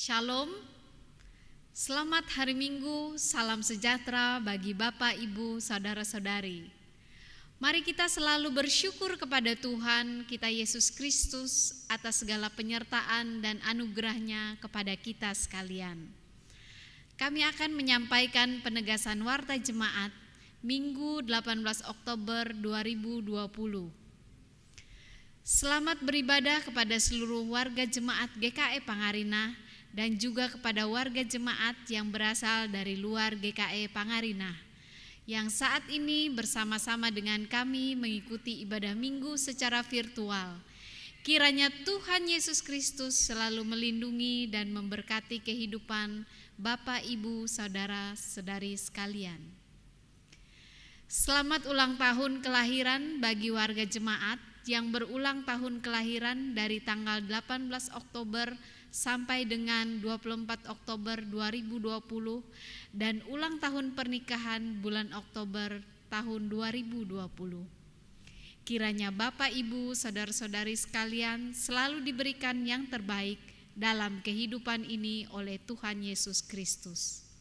Shalom, selamat hari Minggu, salam sejahtera bagi Bapak, Ibu, Saudara-saudari. Mari kita selalu bersyukur kepada Tuhan kita Yesus Kristus atas segala penyertaan dan anugerah-Nya kepada kita sekalian. Kami akan menyampaikan penegasan warta jemaat Minggu 18 Oktober 2020. Selamat beribadah kepada seluruh warga jemaat GKE Pangarinah dan juga kepada warga jemaat yang berasal dari luar GKE Pangarinah yang saat ini bersama-sama dengan kami mengikuti ibadah minggu secara virtual. Kiranya Tuhan Yesus Kristus selalu melindungi dan memberkati kehidupan Bapak, Ibu, Saudara-saudari sekalian. Selamat ulang tahun kelahiran bagi warga jemaat yang berulang tahun kelahiran dari tanggal 18 Oktober sampai dengan 24 Oktober 2020 dan ulang tahun pernikahan bulan Oktober tahun 2020. Kiranya Bapak, Ibu, Saudara-saudari sekalian selalu diberikan yang terbaik dalam kehidupan ini oleh Tuhan Yesus Kristus.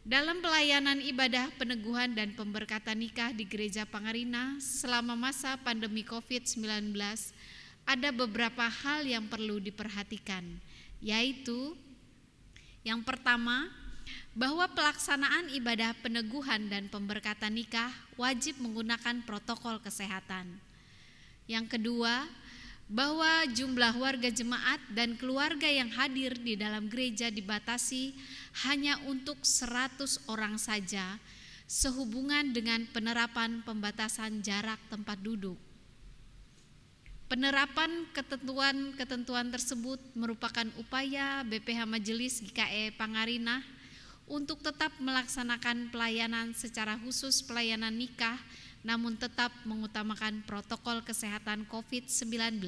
Dalam pelayanan ibadah peneguhan dan pemberkatan nikah di Gereja Pangarinah selama masa pandemi COVID-19, ada beberapa hal yang perlu diperhatikan, yaitu yang pertama, bahwa pelaksanaan ibadah peneguhan dan pemberkatan nikah wajib menggunakan protokol kesehatan. Yang kedua, bahwa jumlah warga jemaat dan keluarga yang hadir di dalam gereja dibatasi hanya untuk 100 orang saja, sehubungan dengan penerapan pembatasan jarak tempat duduk. Penerapan ketentuan tersebut merupakan upaya BPH Majelis GKE Pangarinah untuk tetap melaksanakan pelayanan secara khusus pelayanan nikah, namun tetap mengutamakan protokol kesehatan COVID-19.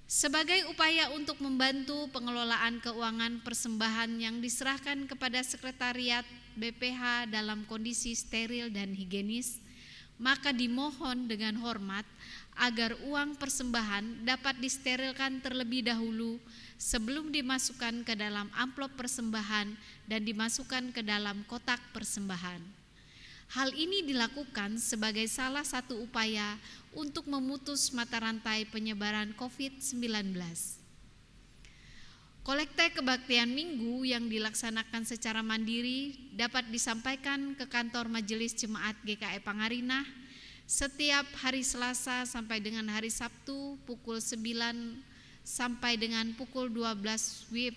Sebagai upaya untuk membantu pengelolaan keuangan persembahan yang diserahkan kepada Sekretariat BPH dalam kondisi steril dan higienis, maka dimohon dengan hormat agar uang persembahan dapat disterilkan terlebih dahulu sebelum dimasukkan ke dalam amplop persembahan dan dimasukkan ke dalam kotak persembahan. Hal ini dilakukan sebagai salah satu upaya untuk memutus mata rantai penyebaran COVID-19. Kolekte kebaktian minggu yang dilaksanakan secara mandiri dapat disampaikan ke kantor Majelis Jemaat GKE Pangarinah setiap hari Selasa sampai dengan hari Sabtu pukul 9 sampai dengan pukul 12 WIB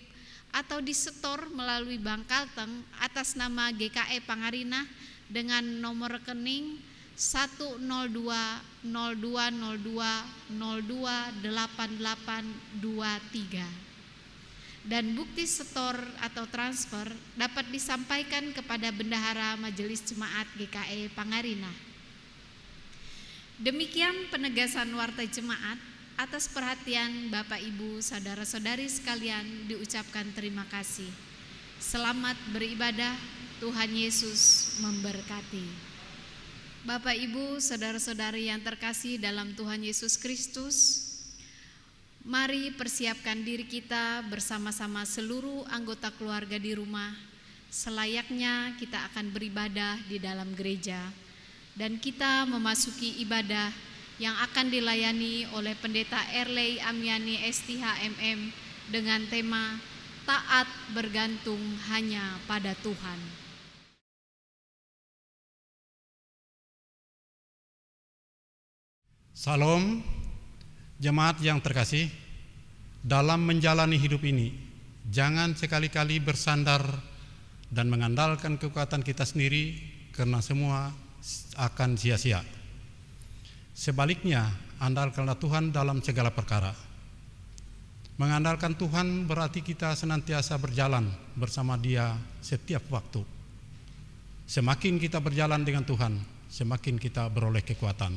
atau disetor melalui bank Kalteng atas nama GKE Pangarinah dengan nomor rekening 10202028823. Dan bukti setor atau transfer dapat disampaikan kepada Bendahara Majelis Jemaat GKE Pangarinah. Demikian penegasan warta jemaat. Atas perhatian Bapak, Ibu, Saudara-saudari sekalian diucapkan terima kasih. Selamat beribadah, Tuhan Yesus memberkati. Bapak, Ibu, Saudara-saudari yang terkasih dalam Tuhan Yesus Kristus, mari persiapkan diri kita bersama-sama seluruh anggota keluarga di rumah, selayaknya kita akan beribadah di dalam gereja, dan kita memasuki ibadah yang akan dilayani oleh Pendeta Erlei Amiani STHMM dengan tema Taat Bergantung Hanya Pada Tuhan. Salam, jemaat yang terkasih. Dalam menjalani hidup ini, jangan sekali-kali bersandar dan mengandalkan kekuatan kita sendiri, karena semua akan sia-sia. Sebaliknya, andalkanlah Tuhan dalam segala perkara. Mengandalkan Tuhan berarti kita senantiasa berjalan bersama Dia setiap waktu. Semakin kita berjalan dengan Tuhan, semakin kita beroleh kekuatan.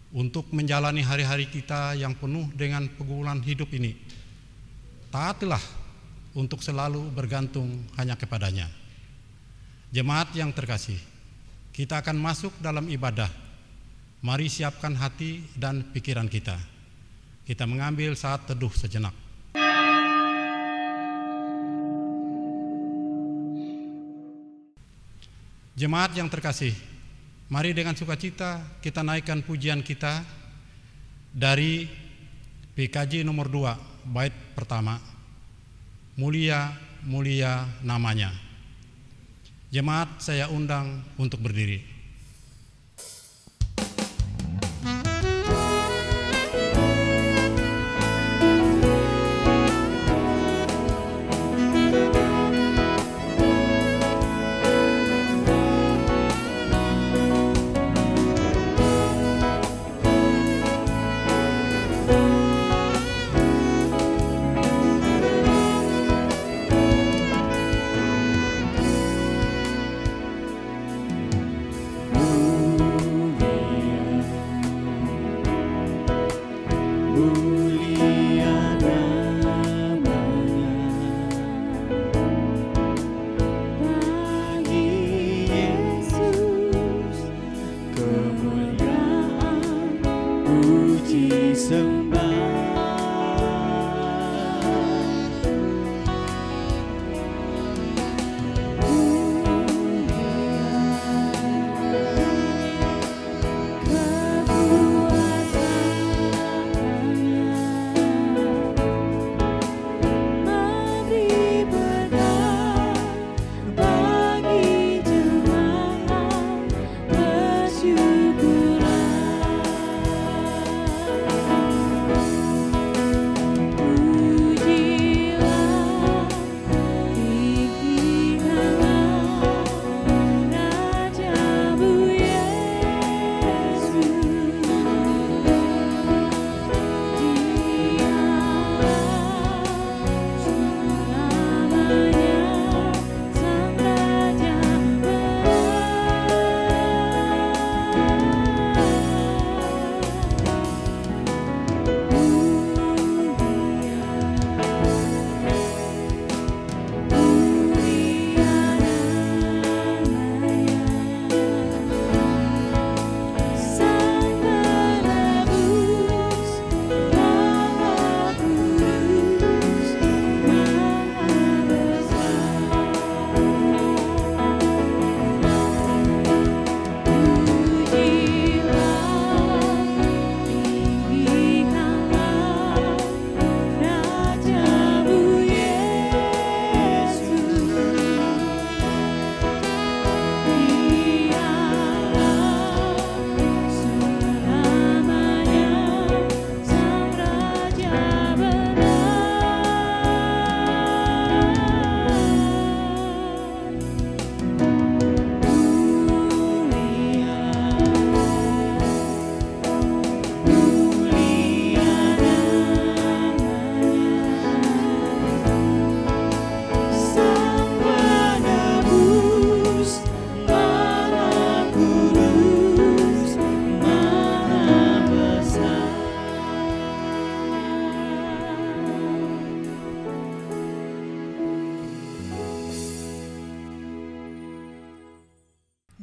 untuk menjalani hari-hari kita yang penuh dengan pergumulan hidup ini. Taatilah untuk selalu bergantung hanya kepadanya. Jemaat yang terkasih, kita akan masuk dalam ibadah. Mari siapkan hati dan pikiran kita. Kita mengambil saat teduh sejenak. Jemaat yang terkasih, mari dengan sukacita kita naikkan pujian kita dari PKJ nomor 2, bait pertama. Mulia, mulia namanya. Jemaat saya undang untuk berdiri.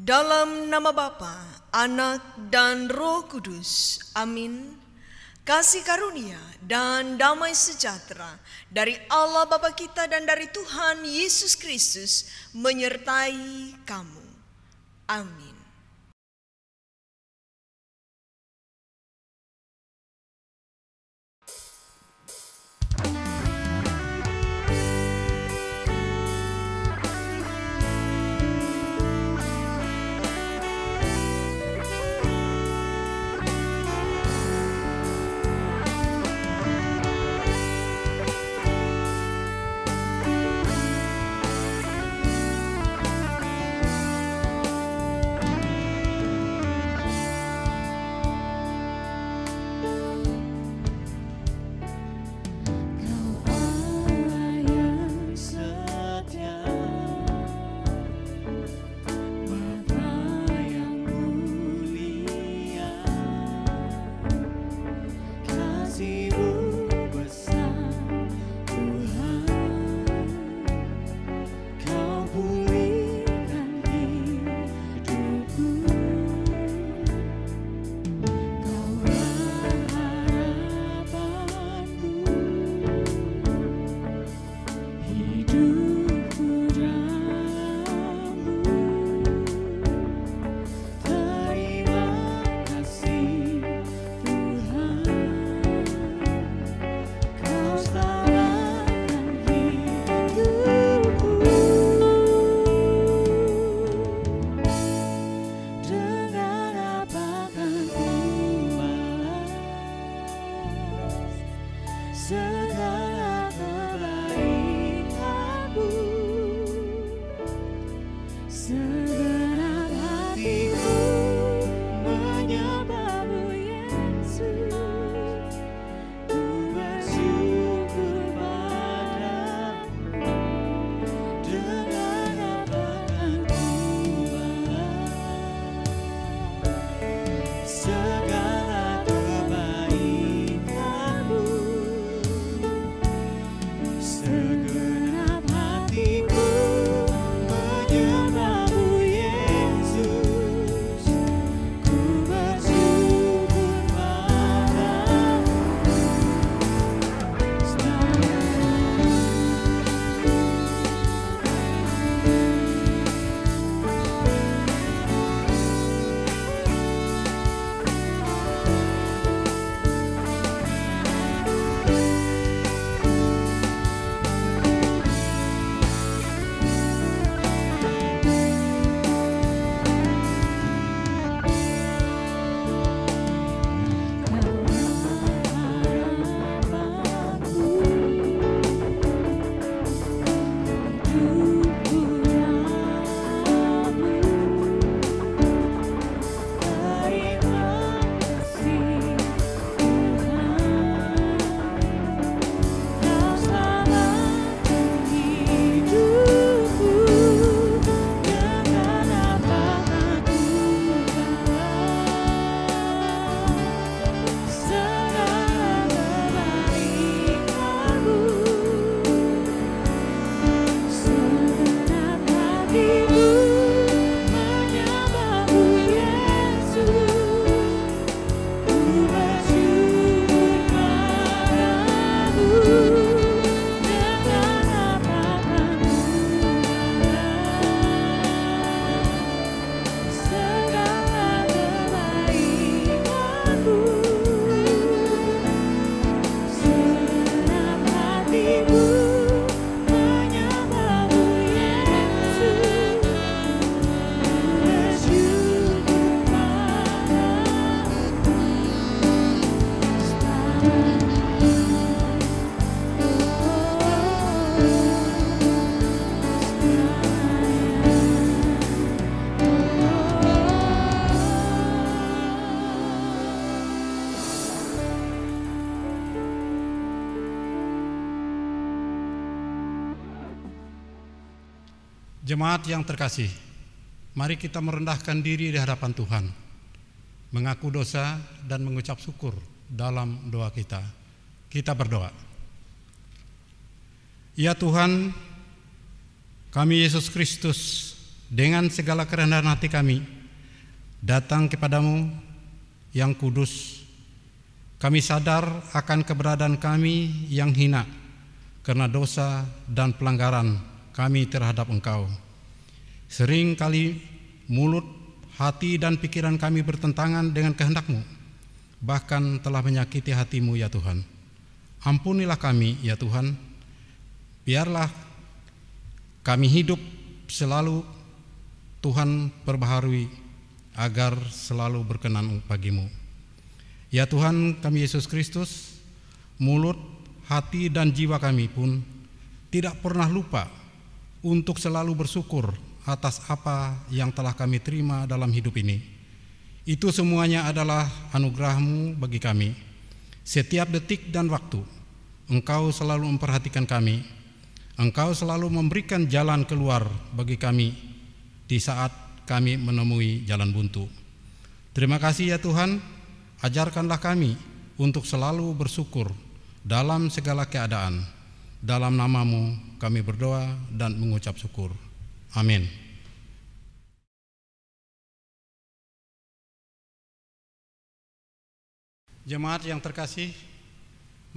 Dalam nama Bapa, Anak, dan Roh Kudus. Amin. Kasih karunia dan damai sejahtera dari Allah Bapa kita dan dari Tuhan Yesus Kristus menyertai kamu. Amin. segala kebaikan-Mu, segenap hatiku menyembah-Mu Yesus. Ku bersyukur padamu dengan apa yang ku bawa. Segala kebaikan-Mu, segenap hatiku menyembah-Mu Yesus. Ku bersyukur padamu Jemaat yang terkasih, mari kita merendahkan diri di hadapan Tuhan, mengaku dosa dan mengucap syukur dalam doa kita. Kita berdoa. Ya Tuhan, kami Yesus Kristus dengan segala kerendahan hati kami datang kepadamu yang kudus. Kami sadar akan keberadaan kami yang hina karena dosa dan pelanggaran kami terhadap Engkau. Sering kali mulut, hati dan pikiran kami bertentangan dengan kehendak-Mu, bahkan telah menyakiti hati-Mu ya Tuhan. Ampunilah kami ya Tuhan, biarlah kami hidup selalu Tuhan perbaharui agar selalu berkenan bagi-Mu. Ya Tuhan kami Yesus Kristus, mulut, hati dan jiwa kami pun tidak pernah lupa untuk selalu bersyukur atas apa yang telah kami terima dalam hidup ini. Itu semuanya adalah anugerah-Mu bagi kami. Setiap detik dan waktu, Engkau selalu memperhatikan kami. Engkau selalu memberikan jalan keluar bagi kami di saat kami menemui jalan buntu. Terima kasih ya Tuhan, ajarkanlah kami untuk selalu bersyukur dalam segala keadaan. Dalam nama-Mu kami berdoa dan mengucap syukur. Amin. Jemaat yang terkasih,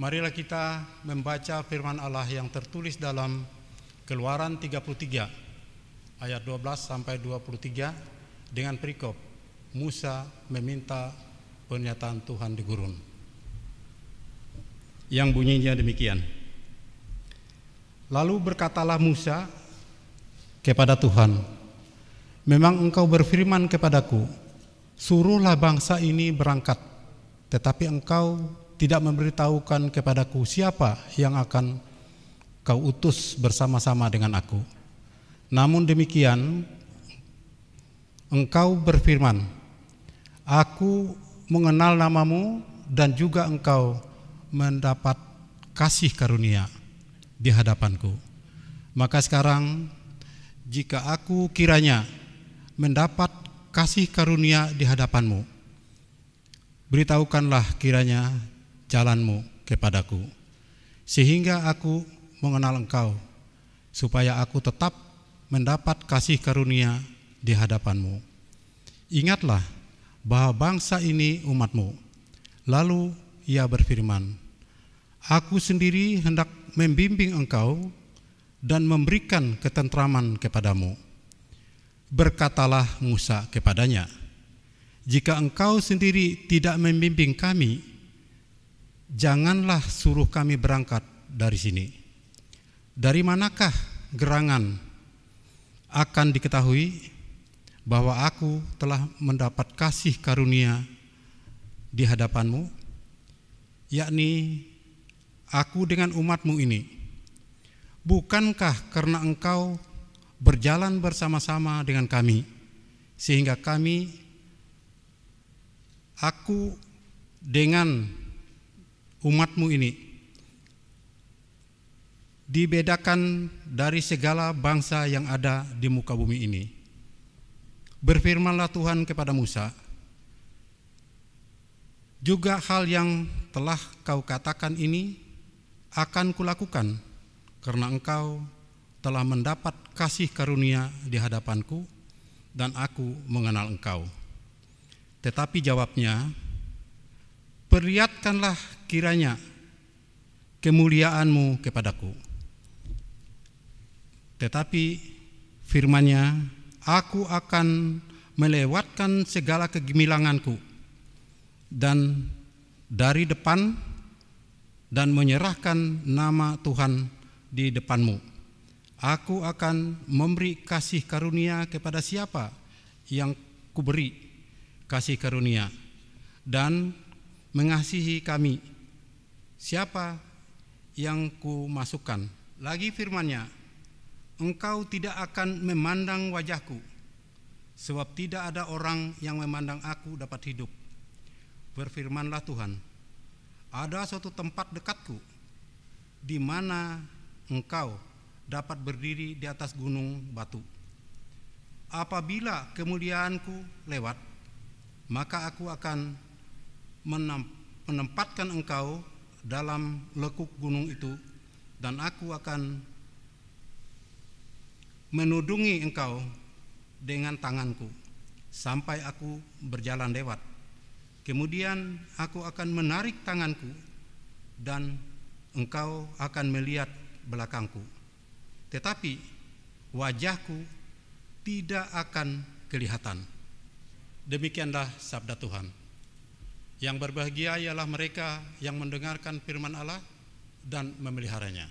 marilah kita membaca firman Allah yang tertulis dalam Keluaran 33 ayat 12 sampai 23 dengan perikop Musa meminta pernyataan Tuhan di gurun, yang bunyinya demikian. Lalu berkatalah Musa kepada Tuhan, memang Engkau berfirman kepadaku, suruhlah bangsa ini berangkat, tetapi Engkau tidak memberitahukan kepadaku siapa yang akan kau utus bersama-sama dengan aku. Namun demikian, engkau berfirman, aku mengenal namamu dan juga engkau mendapat kasih karunia di hadapanku. Maka sekarang, jika aku kiranya mendapat kasih karunia di hadapanmu, beritahukanlah kiranya jalanmu kepadaku, sehingga aku mengenal engkau, supaya aku tetap mendapat kasih karunia di hadapanmu. Ingatlah bahwa bangsa ini umatmu. Lalu ia berfirman, aku sendiri hendak membimbing engkau dan memberikan ketentraman kepadamu. Berkatalah Musa kepadanya, jika engkau sendiri tidak membimbing kami, janganlah suruh kami berangkat dari sini. Dari manakah gerangan akan diketahui bahwa aku telah mendapat kasih karunia di hadapanmu, yakni aku dengan umatmu ini? Bukankah karena engkau berjalan bersama-sama dengan kami, sehingga aku dengan umatmu ini dibedakan dari segala bangsa yang ada di muka bumi ini. Berfirmanlah Tuhan kepada Musa, juga hal yang telah kau katakan ini akan kulakukan, karena engkau telah mendapat kasih karunia di hadapanku dan aku mengenal engkau. Tetapi jawabnya, perlihatkanlah kiranya kemuliaanmu kepadaku. Tetapi firman-Nya, aku akan melewatkan segala kegemilanganku dan dari depan dan menyerahkan nama Tuhan di depanmu. Aku akan memberi kasih karunia kepada siapa yang kuberi kasih karunia, dan mengasihi kami siapa yang kumasukkan. Lagi firman-Nya, engkau tidak akan memandang wajahku, sebab tidak ada orang yang memandang aku dapat hidup. Berfirmanlah Tuhan, ada suatu tempat dekatku, di mana engkau dapat berdiri di atas gunung batu. Apabila kemuliaanku lewat, maka aku akan menempatkan engkau dalam lekuk gunung itu, dan aku akan menudungi engkau dengan tanganku sampai aku berjalan lewat. Kemudian aku akan menarik tanganku dan engkau akan melihat belakangku, tetapi wajahku tidak akan kelihatan. Demikianlah sabda Tuhan. Yang berbahagia ialah mereka yang mendengarkan firman Allah dan memeliharanya.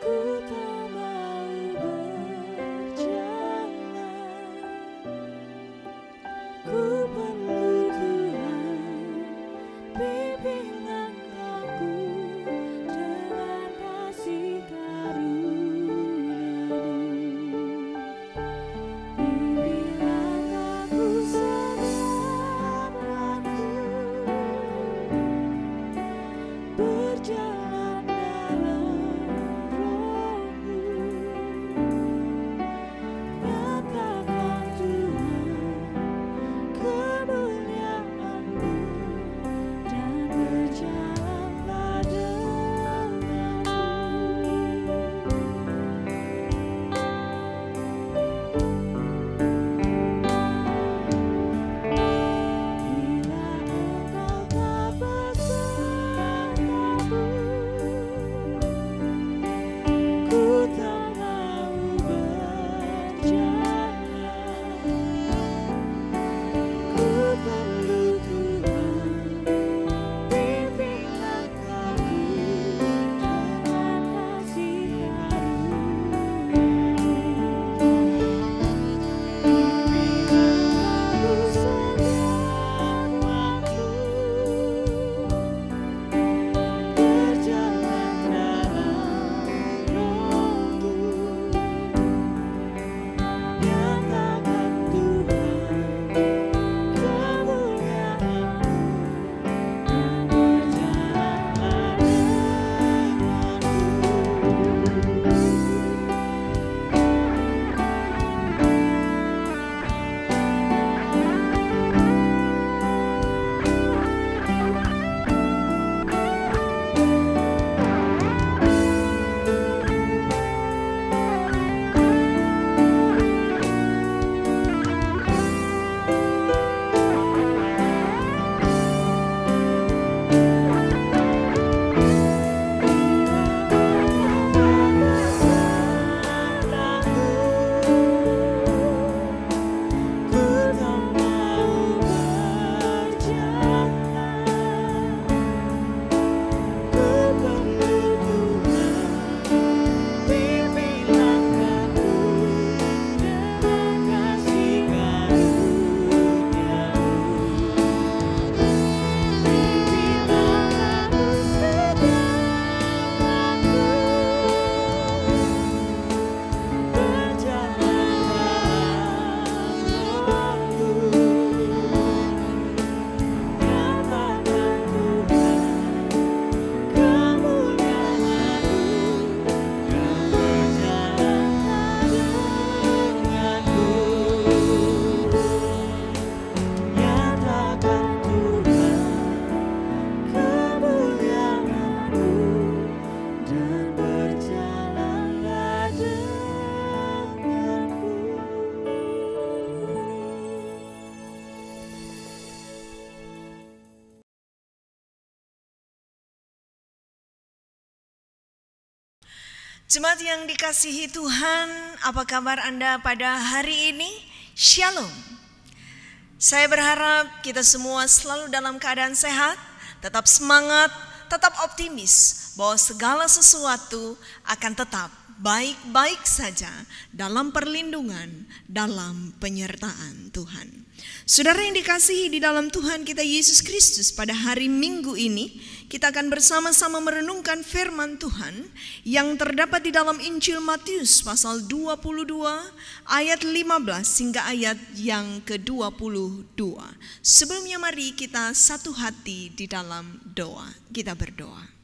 Ku tak mau Jemaat yang dikasihi Tuhan, apa kabar Anda pada hari ini? Shalom. Saya berharap kita semua selalu dalam keadaan sehat, tetap semangat, tetap optimis bahwa segala sesuatu akan tetap baik-baik saja dalam perlindungan, dalam penyertaan Tuhan. Saudara yang dikasihi di dalam Tuhan kita Yesus Kristus, pada hari Minggu ini kita akan bersama-sama merenungkan firman Tuhan yang terdapat di dalam Injil Matius pasal 22 ayat 15 hingga ayat yang ke-22. Sebelumnya mari kita satu hati di dalam doa. Kita berdoa.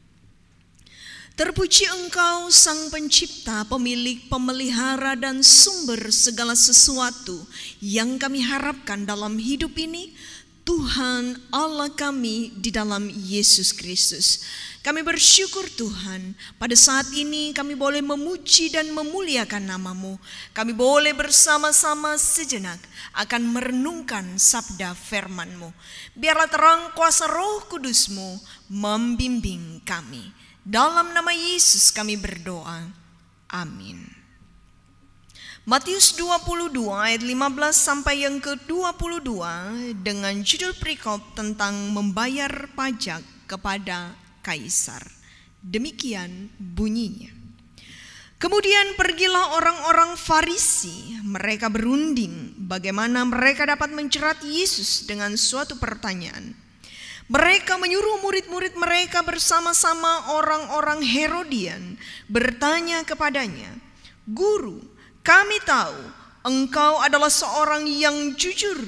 Terpuji Engkau Sang Pencipta, Pemilik, Pemelihara dan Sumber segala sesuatu yang kami harapkan dalam hidup ini, Tuhan Allah kami di dalam Yesus Kristus. Kami bersyukur Tuhan, pada saat ini kami boleh memuji dan memuliakan nama-Mu. Kami boleh bersama-sama sejenak akan merenungkan sabda firman-Mu. Biarlah terang kuasa Roh Kudus-Mu membimbing kami. Dalam nama Yesus kami berdoa. Amin. Matius 22 ayat 15 sampai yang ke-22 dengan judul perikop tentang membayar pajak kepada kaisar. Demikian bunyinya. Kemudian pergilah orang-orang Farisi, mereka berunding bagaimana mereka dapat mencerat Yesus dengan suatu pertanyaan. Mereka menyuruh murid-murid mereka bersama-sama orang-orang Herodian bertanya kepadanya, "Guru, kami tahu engkau adalah seorang yang jujur,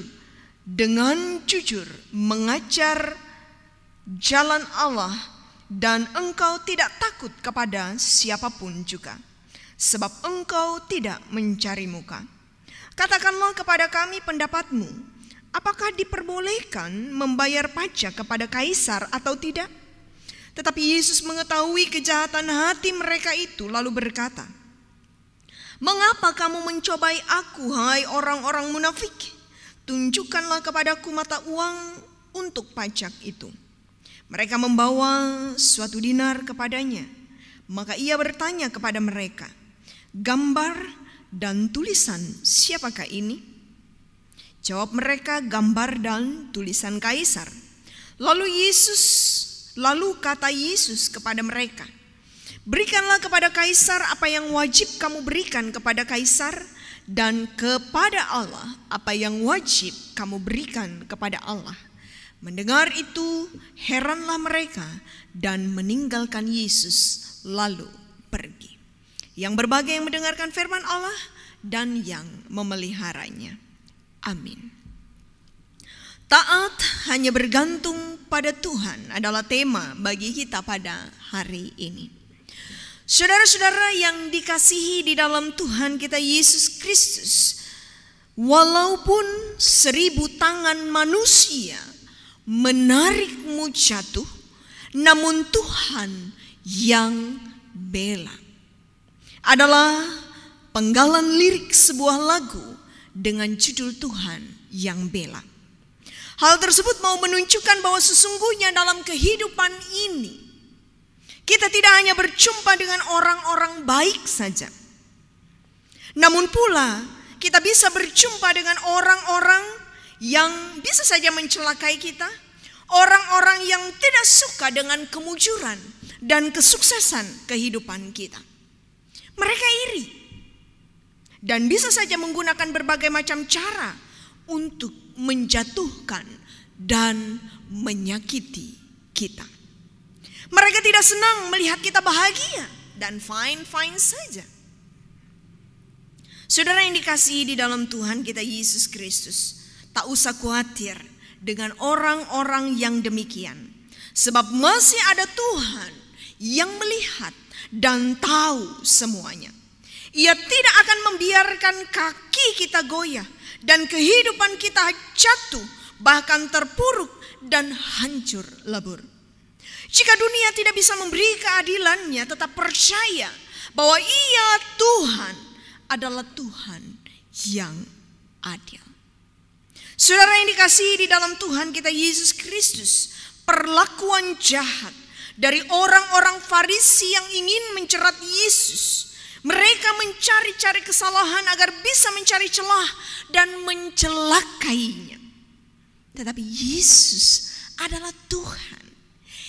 dengan jujur mengajar jalan Allah, dan engkau tidak takut kepada siapapun juga, sebab engkau tidak mencari muka. Katakanlah kepada kami pendapatmu. Apakah diperbolehkan membayar pajak kepada kaisar atau tidak?" Tetapi Yesus mengetahui kejahatan hati mereka itu lalu berkata, "Mengapa kamu mencobai aku, hai orang-orang munafik? Tunjukkanlah kepadaku mata uang untuk pajak itu." Mereka membawa suatu dinar kepadanya. Maka ia bertanya kepada mereka, "Gambar dan tulisan siapakah ini?" Jawab mereka, "Gambar dan tulisan kaisar." Lalu kata Yesus kepada mereka, "Berikanlah kepada kaisar apa yang wajib kamu berikan kepada kaisar, dan kepada Allah apa yang wajib kamu berikan kepada Allah." Mendengar itu, heranlah mereka dan meninggalkan Yesus lalu pergi. Yang berbagai yang mendengarkan firman Allah dan yang memeliharanya. Amin. Taat hanya bergantung pada Tuhan adalah tema bagi kita pada hari ini. Saudara-saudara yang dikasihi di dalam Tuhan kita Yesus Kristus, walaupun 1000 tangan manusia menarikmu jatuh, namun Tuhan yang bela. Adalah penggalan lirik sebuah lagu dengan judul Tuhan yang bela. Hal tersebut mau menunjukkan bahwa sesungguhnya dalam kehidupan ini kita tidak hanya berjumpa dengan orang-orang baik saja, namun pula kita bisa berjumpa dengan orang-orang yang bisa saja mencelakai kita, orang-orang yang tidak suka dengan kemujuran dan kesuksesan kehidupan kita. Mereka iri dan bisa saja menggunakan berbagai macam cara untuk menjatuhkan dan menyakiti kita. Mereka tidak senang melihat kita bahagia dan fine-fine saja. Saudara yang dikasihi di dalam Tuhan kita Yesus Kristus, tak usah khawatir dengan orang-orang yang demikian, sebab masih ada Tuhan yang melihat dan tahu semuanya. Ia tidak akan membiarkan kaki kita goyah dan kehidupan kita jatuh, bahkan terpuruk dan hancur lebur. Jika dunia tidak bisa memberi keadilannya, tetap percaya bahwa Ia Tuhan adalah Tuhan yang adil. Saudara yang dikasihi di dalam Tuhan kita Yesus Kristus, perlakuan jahat dari orang-orang Farisi yang ingin mencerat Yesus mencari-cari kesalahan agar bisa mencari celah dan mencelakainya. Tetapi Yesus adalah Tuhan.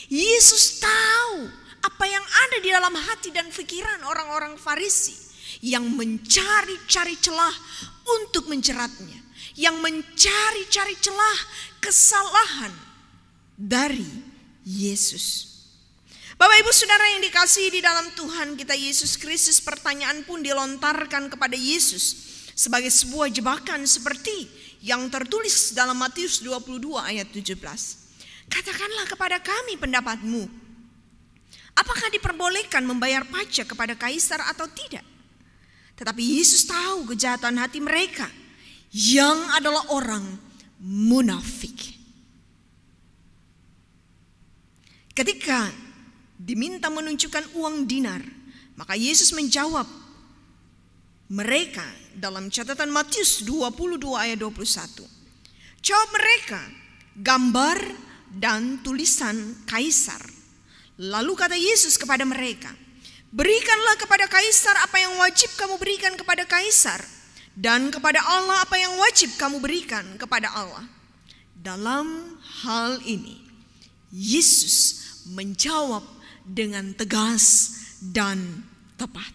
Yesus tahu apa yang ada di dalam hati dan pikiran orang-orang Farisi yang mencari-cari celah untuk menjeratnya, yang mencari-cari celah kesalahan dari Yesus. Bapak Ibu Saudara yang dikasihi di dalam Tuhan kita Yesus Kristus, pertanyaan pun dilontarkan kepada Yesus sebagai sebuah jebakan seperti yang tertulis dalam Matius 22 ayat 17. Katakanlah kepada kami pendapatmu, apakah diperbolehkan membayar pajak kepada kaisar atau tidak? Tetapi Yesus tahu kejahatan hati mereka yang adalah orang munafik. Ketika diminta menunjukkan uang dinar, maka Yesus menjawab mereka dalam catatan Matius 22 ayat 21. Jawab mereka, gambar dan tulisan kaisar. Lalu kata Yesus kepada mereka, berikanlah kepada kaisar apa yang wajib kamu berikan kepada kaisar, dan kepada Allah apa yang wajib kamu berikan kepada Allah. Dalam hal ini Yesus menjawab dengan tegas dan tepat.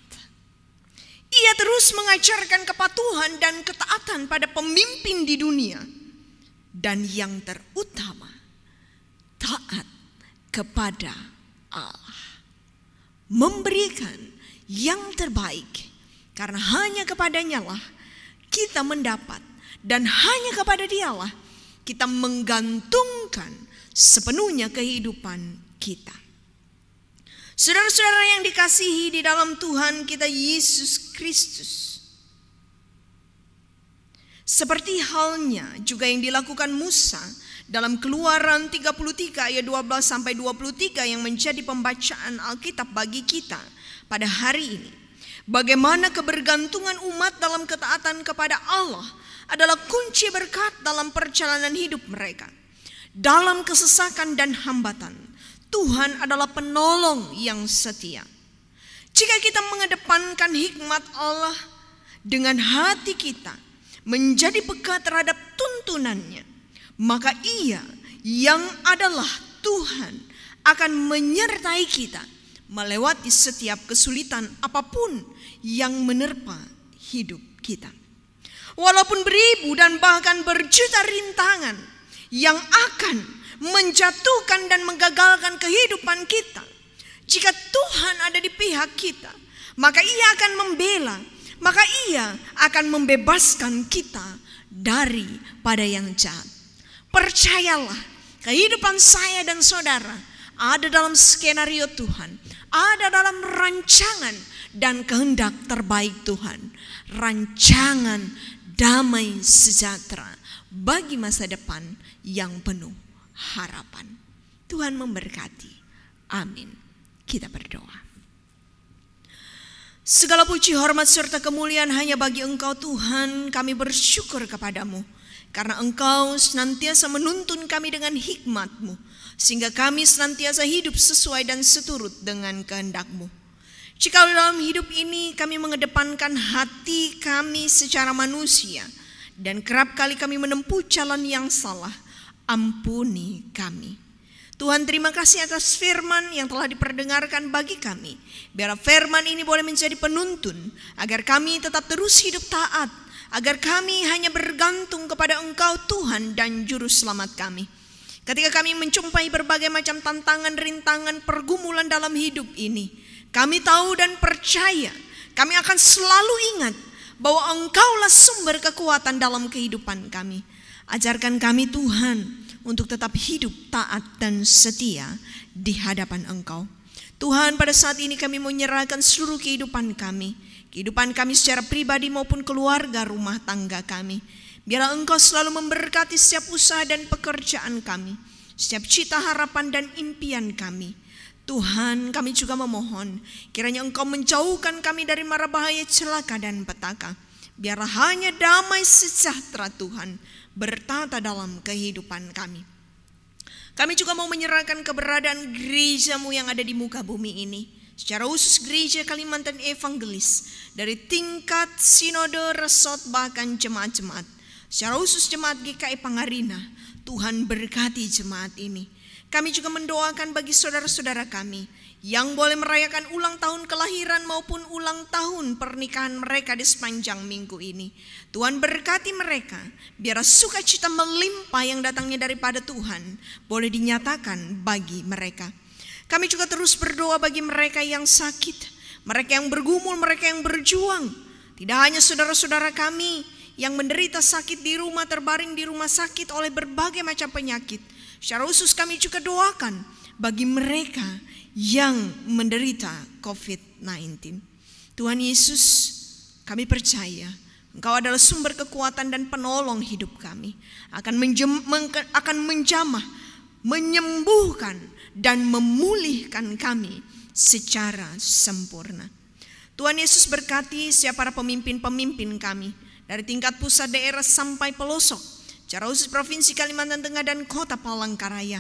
Ia terus mengajarkan kepatuhan dan ketaatan pada pemimpin di dunia, dan yang terutama taat kepada Allah, memberikan yang terbaik, karena hanya kepadanya lah kita mendapat, dan hanya kepada Dialah kita menggantungkan sepenuhnya kehidupan kita. Saudara-saudara yang dikasihi di dalam Tuhan kita Yesus Kristus, seperti halnya juga yang dilakukan Musa dalam Keluaran 33 ayat 12 sampai 23 yang menjadi pembacaan Alkitab bagi kita pada hari ini. Bagaimana kebergantungan umat dalam ketaatan kepada Allah adalah kunci berkat dalam perjalanan hidup mereka. Dalam kesesakan dan hambatan, Tuhan adalah penolong yang setia. Jika kita mengedepankan hikmat Allah dengan hati kita menjadi peka terhadap tuntunannya, maka Ia yang adalah Tuhan akan menyertai kita melewati setiap kesulitan apapun yang menerpa hidup kita. Walaupun beribu dan bahkan berjuta rintangan yang akan menjatuhkan dan menggagalkan kehidupan kita, jika Tuhan ada di pihak kita, maka Ia akan membela, maka Ia akan membebaskan kita daripada yang jahat. Percayalah, kehidupan saya dan saudara ada dalam skenario Tuhan, ada dalam rancangan dan kehendak terbaik Tuhan, rancangan damai sejahtera bagi masa depan yang penuh harapan. Tuhan memberkati. Amin. Kita berdoa. Segala puji, hormat serta kemuliaan hanya bagi Engkau Tuhan. Kami bersyukur kepadamu karena Engkau senantiasa menuntun kami dengan hikmat-Mu, sehingga kami senantiasa hidup sesuai dan seturut dengan kehendak-Mu. Jika dalam hidup ini kami mengedepankan hati kami secara manusia dan kerap kali kami menempuh jalan yang salah, ampuni kami. Tuhan, terima kasih atas firman yang telah diperdengarkan bagi kami. Biar firman ini boleh menjadi penuntun agar kami tetap terus hidup taat, agar kami hanya bergantung kepada Engkau Tuhan dan Juru Selamat kami. Ketika kami menjumpai berbagai macam tantangan, rintangan, pergumulan dalam hidup ini, kami tahu dan percaya, kami akan selalu ingat bahwa Engkaulah sumber kekuatan dalam kehidupan kami. Ajarkan kami Tuhan untuk tetap hidup taat dan setia di hadapan Engkau. Tuhan, pada saat ini kami menyerahkan seluruh kehidupan kami secara pribadi maupun keluarga rumah tangga kami. Biarlah Engkau selalu memberkati setiap usaha dan pekerjaan kami, setiap cita, harapan dan impian kami. Tuhan, kami juga memohon kiranya Engkau menjauhkan kami dari mara bahaya, celaka dan petaka. Biarlah hanya damai sejahtera Tuhan bertata dalam kehidupan kami. Kami juga mau menyerahkan keberadaan gereja-Mu yang ada di muka bumi ini secara khusus Gereja Kalimantan Evangelis, dari tingkat sinode, resort, bahkan jemaat-jemaat. Secara khusus jemaat GKI Pangarina, Tuhan berkati jemaat ini. Kami juga mendoakan bagi saudara-saudara kami yang boleh merayakan ulang tahun kelahiran maupun ulang tahun pernikahan mereka di sepanjang minggu ini. Tuhan berkati mereka, biar sukacita melimpah yang datangnya daripada Tuhan boleh dinyatakan bagi mereka. Kami juga terus berdoa bagi mereka yang sakit, mereka yang bergumul, mereka yang berjuang. Tidak hanya saudara-saudara kami yang menderita sakit di rumah, terbaring di rumah sakit oleh berbagai macam penyakit. Secara khusus kami juga doakan bagi mereka yang menderita COVID-19. Tuhan Yesus, kami percaya Engkau adalah sumber kekuatan dan penolong hidup kami. Akan menjamah, menyembuhkan, dan memulihkan kami secara sempurna. Tuhan Yesus berkati siapa para pemimpin-pemimpin kami, dari tingkat pusat, daerah sampai pelosok, secara khusus Provinsi Kalimantan Tengah dan Kota Palangkaraya.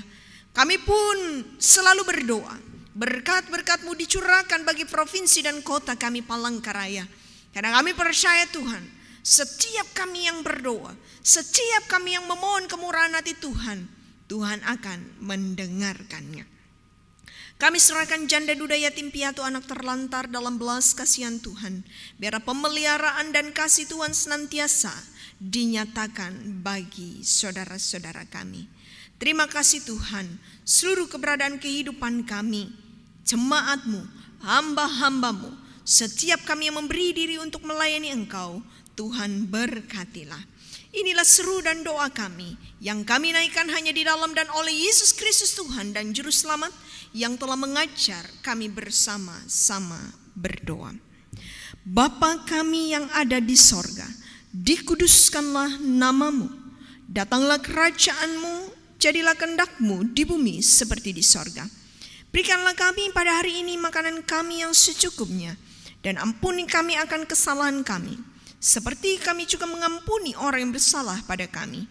Kami pun selalu berdoa, berkat-berkat-Mu dicurahkan bagi provinsi dan kota kami Palangkaraya. Karena kami percaya Tuhan, setiap kami yang berdoa, setiap kami yang memohon kemurahan hati Tuhan, Tuhan akan mendengarkannya. Kami serahkan janda duda yatim piatu anak terlantar dalam belas kasihan Tuhan. Biar pemeliharaan dan kasih Tuhan senantiasa dinyatakan bagi saudara-saudara kami. Terima kasih Tuhan, seluruh keberadaan kehidupan kami, jemaat-Mu, hamba-hamba-Mu, setiap kami yang memberi diri untuk melayani Engkau, Tuhan berkatilah. Inilah seru dan doa kami yang kami naikkan hanya di dalam dan oleh Yesus Kristus Tuhan dan Juru Selamat yang telah mengajar kami bersama-sama berdoa. Bapa kami yang ada di sorga, dikuduskanlah nama-Mu, datanglah kerajaan-Mu, jadilah kehendak-Mu di bumi seperti di sorga. Berikanlah kami pada hari ini makanan kami yang secukupnya, dan ampuni kami akan kesalahan kami, seperti kami juga mengampuni orang yang bersalah pada kami.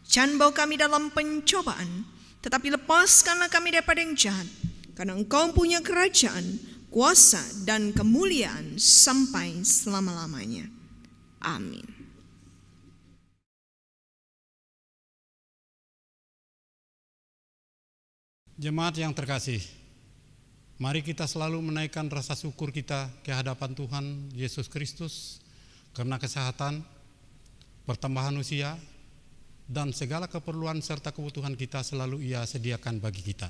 Jangan bawa kami dalam pencobaan, tetapi lepaskanlah kami daripada yang jahat, karena Engkau punya kerajaan, kuasa, dan kemuliaan sampai selama-lamanya. Amin. Jemaat yang terkasih, mari kita selalu menaikkan rasa syukur kita ke hadapan Tuhan Yesus Kristus karena kesehatan, pertambahan usia, dan segala keperluan serta kebutuhan kita selalu Ia sediakan bagi kita.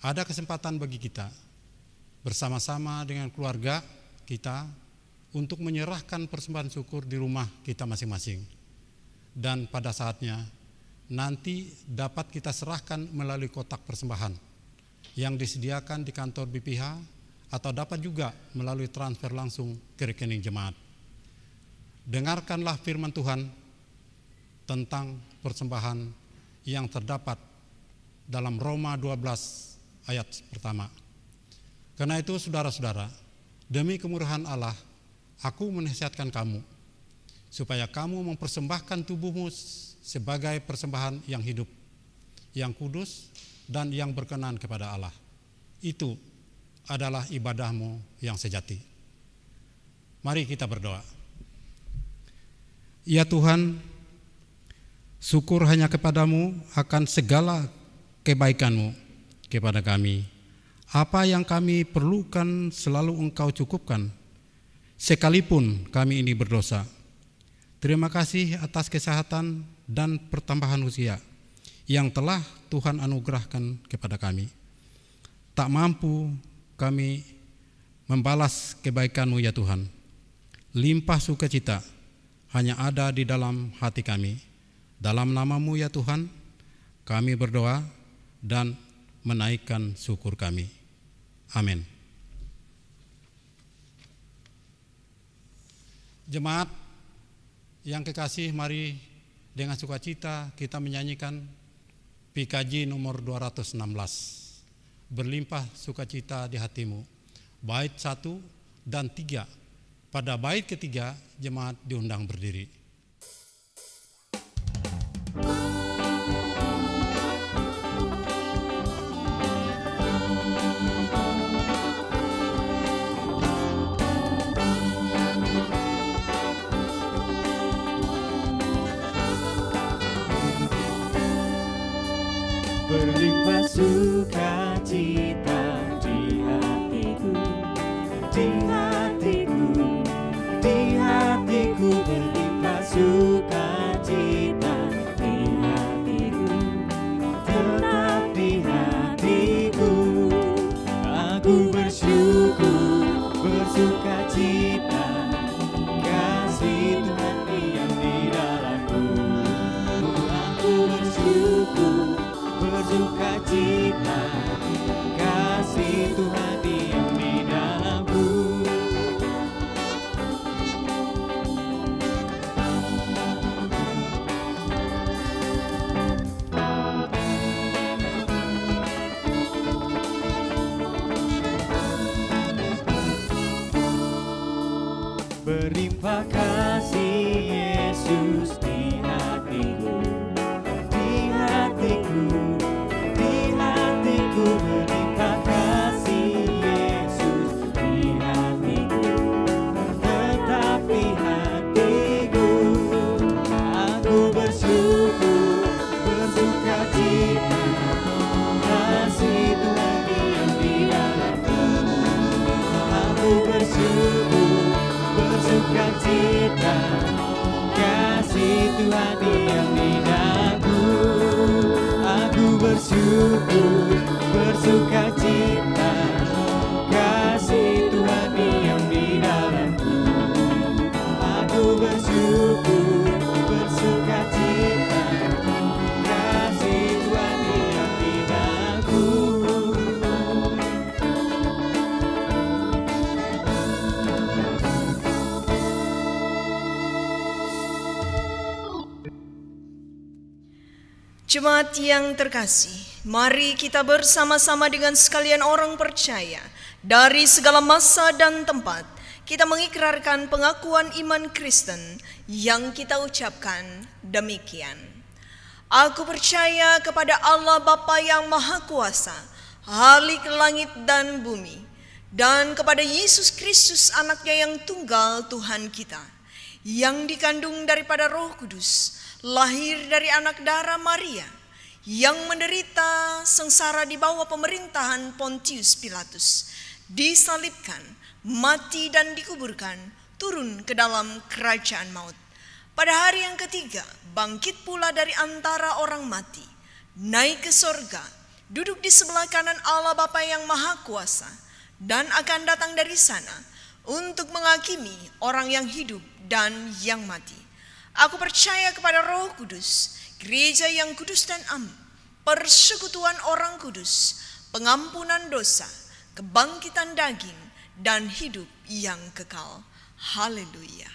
Ada kesempatan bagi kita bersama-sama dengan keluarga kita untuk menyerahkan persembahan syukur di rumah kita masing-masing. Dan pada saatnya nanti dapat kita serahkan melalui kotak persembahan yang disediakan di kantor BPH atau dapat juga melalui transfer langsung ke rekening jemaat. Dengarkanlah firman Tuhan tentang persembahan yang terdapat dalam Roma 12 ayat pertama. Karena itu saudara-saudara, demi kemurahan Allah, aku menasihatkan kamu supaya kamu mempersembahkan tubuhmu sebagai persembahan yang hidup, yang kudus, dan yang berkenan kepada Allah. Itu adalah ibadahmu yang sejati. Mari kita berdoa. Ya Tuhan, syukur hanya kepadamu akan segala kebaikanmu kepada kami. Apa yang kami perlukan selalu Engkau cukupkan, sekalipun kami ini berdosa. Terima kasih atas kesehatan dan pertambahan usia yang telah Tuhan anugerahkan kepada kami. Tak mampu kami membalas kebaikan-Mu ya Tuhan. Limpah sukacita hanya ada di dalam hati kami. Dalam nama-Mu ya Tuhan, kami berdoa dan menaikkan syukur kami. Amin. Jemaat yang kekasih, mari dengan sukacita kita menyanyikan PKJ nomor 216, berlimpah sukacita di hatimu, bait 1 dan 3. Pada bait ketiga, jemaat diundang berdiri. bersukacita di hatiku, di hatiku, di hatiku berlimpah sukacita di hatiku, tetap di hatiku. Aku bersyukur, bersukacita, kasih Tuhan diam di dalamku. Aku bersyukur, bersukacita, kasih Tuhan diam di dalamku. Berlimpah kasih Yesus di hatiku, di hatiku, di hatiku. Berlimpah kasih Yesus di hatiku, tetap di hatiku. Aku bersyukur, bersukacita, kasih Tuhan diam di dalamku. Aku bersyukur, bersukacita, kasih Tuhan diam di dalamku. Aku bersyukur, bersukacita, kasih Tuhan diam di dalamku. Aku bersyukur, bersukacita, kasih Tuhan diam di dalamku. Jemaat yang terkasih, mari kita bersama-sama dengan sekalian orang percaya dari segala masa dan tempat kita mengikrarkan pengakuan iman Kristen yang kita ucapkan demikian. Aku percaya kepada Allah Bapa yang Maha Kuasa, Khalik langit dan bumi, dan kepada Yesus Kristus anaknya yang tunggal Tuhan kita, yang dikandung daripada Roh Kudus, lahir dari anak darah Maria, yang menderita sengsara di bawah pemerintahan Pontius Pilatus, disalibkan, mati dan dikuburkan, turun ke dalam kerajaan maut. Pada hari yang ketiga, bangkit pula dari antara orang mati, naik ke sorga, duduk di sebelah kanan Allah Bapa yang Maha Kuasa, dan akan datang dari sana untuk menghakimi orang yang hidup dan yang mati. Aku percaya kepada Roh Kudus, gereja yang kudus dan am, persekutuan orang kudus, pengampunan dosa, kebangkitan daging, dan hidup yang kekal. Haleluya.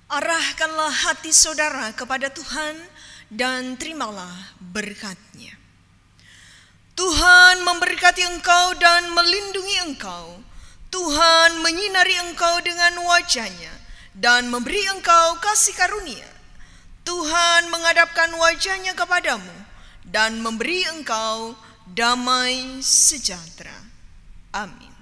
Arahkanlah hati saudara kepada Tuhan dan terimalah berkat-Nya. Tuhan memberkati engkau dan melindungi engkau. Tuhan menyinari engkau dengan wajah-Nya dan memberi engkau kasih karunia. Tuhan menghadapkan wajah-Nya kepadamu dan memberi engkau damai sejahtera. Amin.